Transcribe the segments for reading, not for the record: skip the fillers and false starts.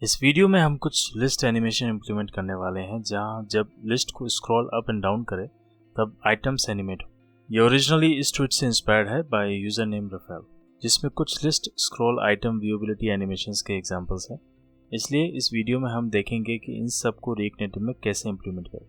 इस वीडियो में हम कुछ लिस्ट एनिमेशन इम्प्लीमेंट करने वाले हैं जहां जब लिस्ट को स्क्रॉल अप एंड डाउन करें तब आइटम्स एनिमेट हो। ये ओरिजिनली इस ट्वीट से इंस्पायर्ड है बाय यूजर नेम रफेल, जिसमें कुछ लिस्ट स्क्रॉल आइटम व्यूएबिलिटी एनिमेशंस के एग्जांपल्स हैं। इसलिए इस वीडियो में हम देखेंगे कि इन सब को रिएक्ट नेटिव में कैसे इम्प्लीमेंट करें।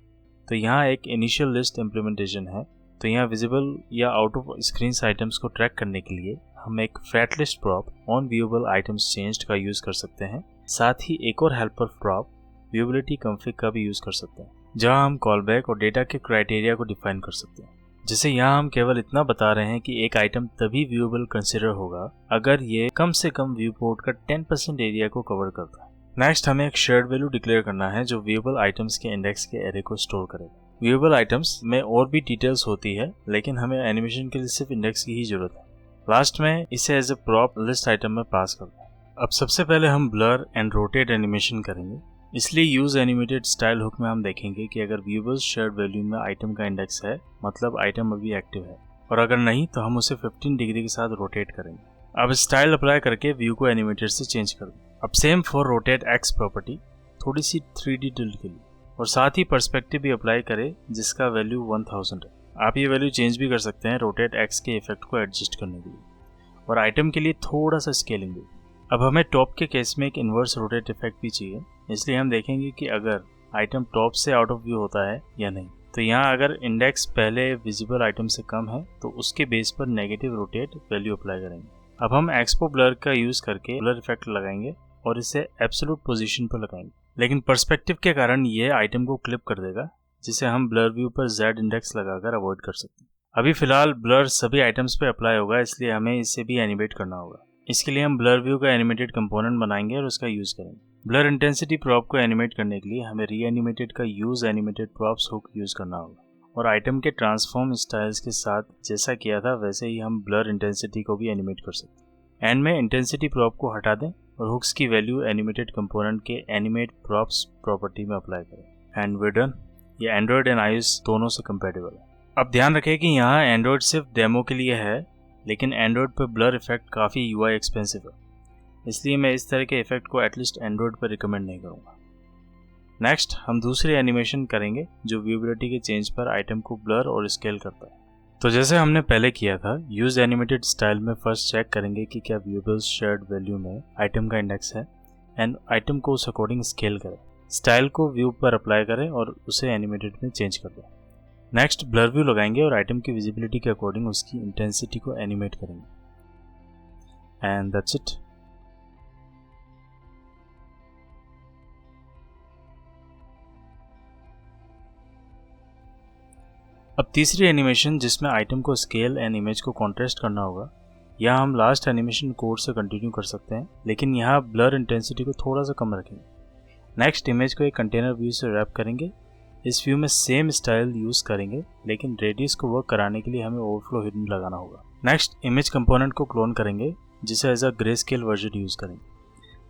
तो यहाँ एक इनिशियल लिस्ट इम्प्लीमेंटेशन है। तो यहाँ विजिबल या आउट ऑफ स्क्रीन आइटम्स को ट्रैक करने के लिए हम एक flat list prop on viewable items changed का यूज कर सकते हैं। साथ ही एक और हेल्पर प्रॉप व्यूएबिलिटी कॉन्फ़िग का भी यूज कर सकते हैं, जहां हम कॉलबैक और डेटा के क्राइटेरिया को डिफाइन कर सकते हैं। जैसे यहाँ हम केवल इतना बता रहे हैं कि एक आइटम तभी व्यूएबल कंसिडर होगा अगर ये कम से कम व्यू पोर्ट का 10% एरिया को कवर करता है। नेक्स्ट हमें एक शेयर्ड वैल्यू डिक्लेयर करना है जो व्यूएबल आइटम्स के इंडेक्स के एरे को स्टोर करेगा। व्यूएबल आइटम्स में और भी डिटेल्स होती है, लेकिन हमें एनिमेशन के लिए सिर्फ इंडेक्स की ही जरूरत है। लास्ट में इसे as a prop list item में पास करते हैं। अब सबसे पहले हम ब्लर एंड रोटेट एनिमेशन करेंगे, इसलिए यूज एनिमेटेड स्टाइल हुक में हम देखेंगे कि अगर व्यूएबल शेयर्ड वैल्यू में आइटम का इंडेक्स है मतलब आइटम अभी एक्टिव है, और अगर नहीं तो हम उसे 15 डिग्री के साथ रोटेट करेंगे। अब स्टाइल अप्लाई करके व्यू को एनिमेटेड से चेंज कर दें। अब same for rotate x property, थोड़ी सी 3D टिल्ट के लिए, और साथ ही पर्सपेक्टिव भी अप्लाई करें जिसका वैल्यू 1000 है। आप ये वैल्यू चेंज भी कर सकते हैं रोटेट एक्स के इफेक्ट को एडजस्ट करने के लिए, और आइटम के लिए थोड़ा सा स्केलिंग भी। अब हमें टॉप के केस में एक इन्वर्स रोटेट इफेक्ट भी चाहिए, इसलिए हम देखेंगे कि अगर आइटम टॉप से आउट ऑफ व्यू होता है या नहीं। तो यहाँ अगर इंडेक्स पहले विजिबल आइटम से कम है तो उसके बेस पर नेगेटिव रोटेट वैल्यू अप्लाई करेंगे। अब हम एक्सपो ब्लर का यूज करके ब्लर इफेक्ट लगाएंगे और इसे एब्सोल्यूट पोजीशन पर लगाएंगे, लेकिन पर्सपेक्टिव के कारण ये आइटम को क्लिप कर देगा, जिसे हम ब्लर व्यू पर Z इंडेक्स लगाकर अवॉइड कर सकते हैं। अभी फिलहाल ब्लर सभी आइटम्स पे अप्लाई होगा, इसलिए हमें इसे भी एनिमेट करना होगा। इसके लिए हम ब्लर व्यू का एनिमेटेड कंपोनेंट बनाएंगे और उसका यूज करेंगे। ब्लर इंटेंसिटी प्रॉप को एनिमेट करने के लिए हमें रीएनिमेटेड का use animated props hook use करना होगा, और आइटम के ट्रांसफॉर्म स्टाइल्स के साथ जैसा किया था वैसे ही हम ब्लर इंटेंसिटी को भी एनिमेट कर सकते हैं। एंड में इंटेंसिटी प्रॉप को हटा दें और हुक्स की वैल्यू एनिमेटेड कंपोनेंट के एनिमेट प्रॉप्स प्रॉपर्टी में अप्लाई करें। And we done. ये एंड्रॉयड एंड आईओएस दोनों से कंपेटेबल है। अब ध्यान रखें कि यहाँ एंड्रॉयड सिर्फ डेमो के लिए है, लेकिन एंड्रॉयड पर ब्लर इफेक्ट काफ़ी यूआई एक्सपेंसिव है, इसलिए मैं इस तरह के इफेक्ट को एटलीस्ट एंड्रॉयड पर रिकमेंड नहीं करूँगा। नेक्स्ट हम दूसरी एनिमेशन करेंगे जो व्यूएबिलिटी के चेंज पर आइटम को ब्लर और स्केल करता है। तो जैसे हमने पहले किया था, यूज एनिमेटेड स्टाइल में फर्स्ट चेक करेंगे कि क्या व्यूएबल शेयर्ड वैल्यू में आइटम का इंडेक्स है, एंड आइटम को उस अकॉर्डिंग स्केल करें। स्टाइल को व्यू पर अप्लाई करें और उसे एनिमेटेड में चेंज कर दें। नेक्स्ट ब्लर व्यू लगाएंगे और आइटम की विजिबिलिटी के अकॉर्डिंग उसकी इंटेंसिटी को एनिमेट करेंगे। And that's it. अब तीसरी एनिमेशन जिसमें आइटम को स्केल एंड इमेज को कॉन्ट्रास्ट करना होगा, यहाँ हम लास्ट एनिमेशन कोड से कंटिन्यू कर सकते हैं, लेकिन यहाँ ब्लर इंटेंसिटी को थोड़ा सा कम रखेंगे। नेक्स्ट इमेज को एक कंटेनर व्यू से रैप करेंगे। इस व्यू में सेम स्टाइल यूज करेंगे, लेकिन रेडियस को वर्क कराने के लिए हमें ओवरफ्लो हिडन लगाना होगा। नेक्स्ट इमेज कंपोनेंट को क्लोन करेंगे, जिसे as a grey scale version use करेंगे,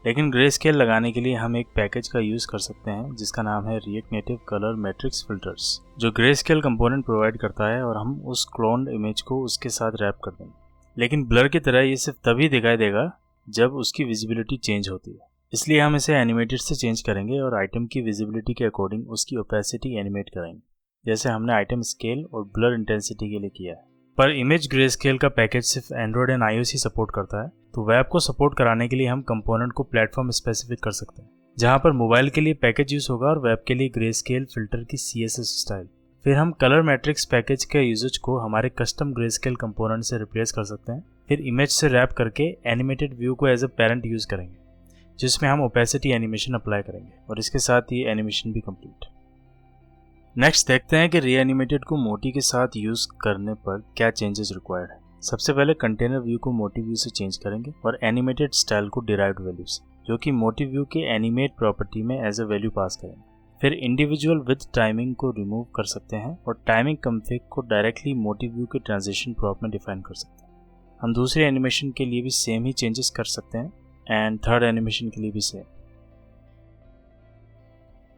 लेकिन ग्रे स्केल लगाने के लिए हम एक पैकेज का यूज कर सकते हैं जिसका नाम है react native colour matrix filters, जो ग्रे स्केल कंपोनेंट प्रोवाइड करता है, और हम उस क्लोन्ड इमेज को उसके साथ रैप कर देंगे। लेकिन ब्लर की तरह ये सिर्फ तभी दिखाई देगा जब उसकी विजिबिलिटी चेंज होती है, इसलिए हम इसे एनिमेटेड से चेंज करेंगे और आइटम की विजिबिलिटी के अकॉर्डिंग उसकी ओपेसिटी एनिमेट करेंगे, जैसे हमने आइटम स्केल और ब्लर इंटेंसिटी के लिए किया है। पर इमेज ग्रे स्केल का पैकेज सिर्फ Android and iOS he support करता है, तो वेब को सपोर्ट कराने के लिए हम कंपोनेंट को प्लेटफॉर्म स्पेसिफिक कर सकते हैं, जहां पर मोबाइल के लिए पैकेज यूज होगा और वेब के लिए ग्रे स्केल फिल्टर की CSS स्टाइल। फिर हम कलर मैट्रिक्स पैकेज के यूजेज को हमारे कस्टम ग्रे स्केल कंपोनेंट से रिप्लेस कर सकते हैं। फिर इमेज से रैप करके एनिमेटेड व्यू को एज अ पेरेंट यूज करेंगे, जिसमें हम ओपेसिटी एनिमेशन अप्लाई करेंगे, और इसके साथ ये एनिमेशन भी कंप्लीट। नेक्स्ट देखते हैं कि रीएनिमेटेड को मोटी के साथ यूज करने पर क्या चेंजेस रिक्वायर्ड है। सबसे पहले कंटेनर व्यू को मोटी व्यू से चेंज करेंगे और एनिमेटेड स्टाइल को डिराइव्ड वैल्यू से, जो कि मोटी व्यू के एनिमेट प्रॉपर्टी में एज अ वैल्यू पास करेंगे। फिर इंडिविजुअल विद टाइमिंग को रिमूव कर सकते हैं और टाइमिंग कॉन्फ़िग को डायरेक्टली मोटी व्यू के ट्रांजिशन प्रॉप में डिफाइन कर सकते हैं। हम दूसरी एनिमेशन के लिए भी सेम ही चेंजेस कर सकते हैं, एंड थर्ड एनिमेशन के लिए भी सेम।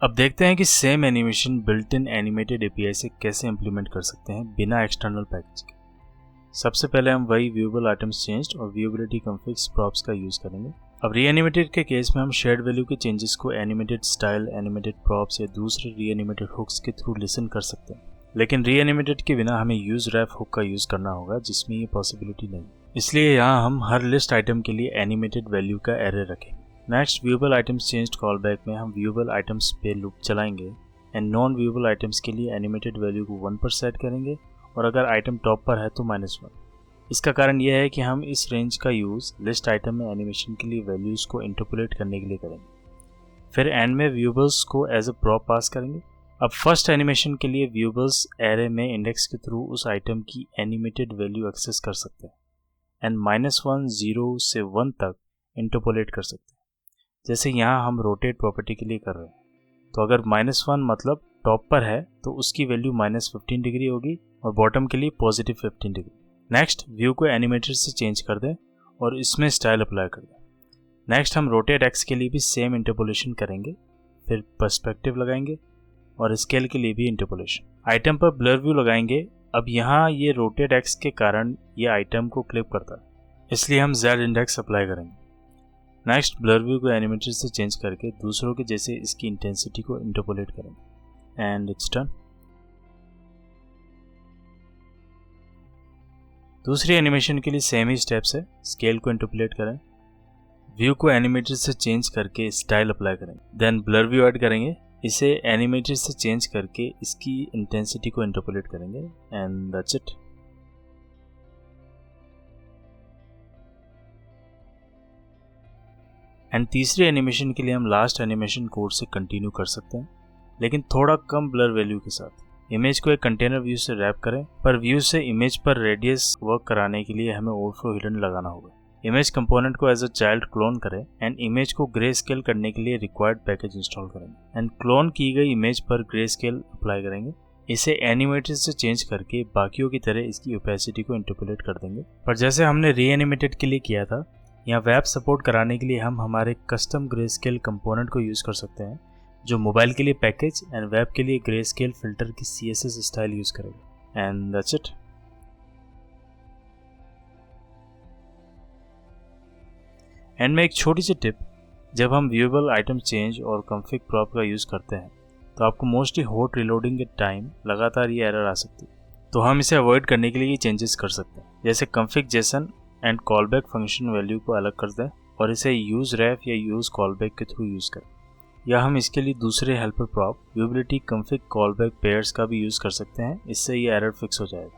अब देखते हैं कि same animation built in animated API से कैसे इंप्लीमेंट कर सकते हैं बिना एक्सटर्नल पैकेज के। सबसे पहले हम वही व्यूएबल आइटम्स चेंज्ड और व्यूएबिलिटी कॉन्फ़िग्स प्रॉप्स का यूज करेंगे। अब रीएनिमेटेड के केस में हम शेयर्ड वैल्यू के चेंजेस को एनिमेटेड स्टाइल, एनिमेटेड प्रॉप्स या दूसरे रीएनिमेटेड हुक्स के थ्रू लिसन कर सकते हैं, लेकिन रीएनिमेटेड के बिना हमें यूज रैप हुक का यूज करना होगा, जिसमें ये पॉसिबिलिटी नहीं। इसलिए यहाँ हम हर लिस्ट आइटम के लिए एनिमेटेड वैल्यू का एरे रखें। Next, viewable items changed callback में हम व्यूएबल आइटम्स पे लूप चलाएंगे एंड नॉन व्यूएबल आइटम्स के लिए एनिमेटेड वैल्यू को 1 पर सेट करेंगे और अगर आइटम टॉप पर है तो -1। इसका कारण यह है कि हम इस रेंज का यूज़ लिस्ट आइटम में एनिमेशन के लिए वैल्यूज़ को इंटरपोलेट करने के लिए करेंगे। फिर एंड में व्यूएबल्स को एज अ प्रॉप पास करेंगे। अब फर्स्ट एनिमेशन के लिए व्यूएबल्स एरे में इंडेक्स के थ्रू उस आइटम की एनिमेटेड वैल्यू एक्सेस कर सकते हैं एंड -1, 0 से 1 तक इंटरपोलेट कर सकते हैं, जैसे यहाँ हम रोटेट प्रॉपर्टी के लिए कर रहे हैं। तो अगर -1 मतलब टॉप पर है तो उसकी वैल्यू -15 डिग्री होगी और बॉटम के लिए +15 डिग्री। नेक्स्ट, व्यू को एनिमेटेड से चेंज कर दें और इसमें स्टाइल अप्लाई कर दें। नेक्स्ट, हम रोटेट एक्स के लिए भी सेम इंटरपोलेशन करेंगे, फिर पर्सपेक्टिव लगाएंगे और स्केल के लिए भी इंटरपोलेशन। आइटम पर ब्लर व्यू लगाएंगे। अब यहाँ ये रोटेट एक्स के कारण ये आइटम को क्लिप करता है, इसलिए हम Z इंडेक्स अप्लाई करेंगे। नेक्स्ट, ब्लर व्यू को एनिमेटेड से चेंज करके दूसरों के जैसे इसकी इंटेंसिटी को इंटरपोलेट करेंगे एंड इट्स डन। दूसरी एनिमेशन के लिए सेम ही स्टेप्स है। स्केल को इंटरपोलेट करें, व्यू को एनिमेटेड से चेंज करके स्टाइल अप्लाई करेंगे, देन ब्लर व्यू ऐड करेंगे, इसे एनिमेटेड से चेंज करके इसकी इंटेंसिटी को इंटरपोलेट करेंगे एंड दैट्स इट। एंड तीसरी एनिमेशन के लिए हम लास्ट एनिमेशन कोड से कंटिन्यू कर सकते हैं, लेकिन थोड़ा कम ब्लर वैल्यू के साथ। इमेज को एक कंटेनर व्यू से रैप करें, पर व्यू से इमेज पर रेडियस वर्क कराने के लिए हमें ओवरफ्लो हिडन लगाना होगा। इमेज कंपोनेंट को एज अ चाइल्ड क्लोन करें एंड इमेज को ग्रे स्केल करने के लिए रिक्वायर्ड पैकेज इंस्टॉल करेंगे एंड क्लोन की गई इमेज पर ग्रे स्केल अप्लाई करेंगे। इसे एनिमेटेड से चेंज करके बाकियों की तरह इसकी ओपेसिटी को इंटरपोलेट कर देंगे, पर जैसे हमने री एनिमेटेड के लिए किया था, यहाँ वेब सपोर्ट कराने के लिए हम हमारे कस्टम ग्रे स्केल कंपोनेंट को यूज़ कर सकते हैं, जो मोबाइल के लिए पैकेज एंड वेब के लिए ग्रे स्केल फिल्टर की CSS स्टाइल यूज़ करेगा एंड दैट्स इट। एंड में एक छोटी सी टिप, जब हम व्यूएबल आइटम चेंज और कॉन्फ़िग प्रॉप का यूज़ करते हैं तो आपको मोस्टली हॉट रिलोडिंग के टाइम लगातार ये एरर आ सकती है, तो हम इसे अवॉइड करने के लिए ये चेंजेस कर सकते हैं, जैसे config JSON and callback function value को अलग कर दें और इसे यूज़ रैफ या यूज़ कॉलबैक के थ्रू यूज़ करें, या हम इसके लिए दूसरे helper prop viewability config callback pairs का भी यूज़ कर सकते हैं। इससे ये एरर फिक्स हो जाएगा।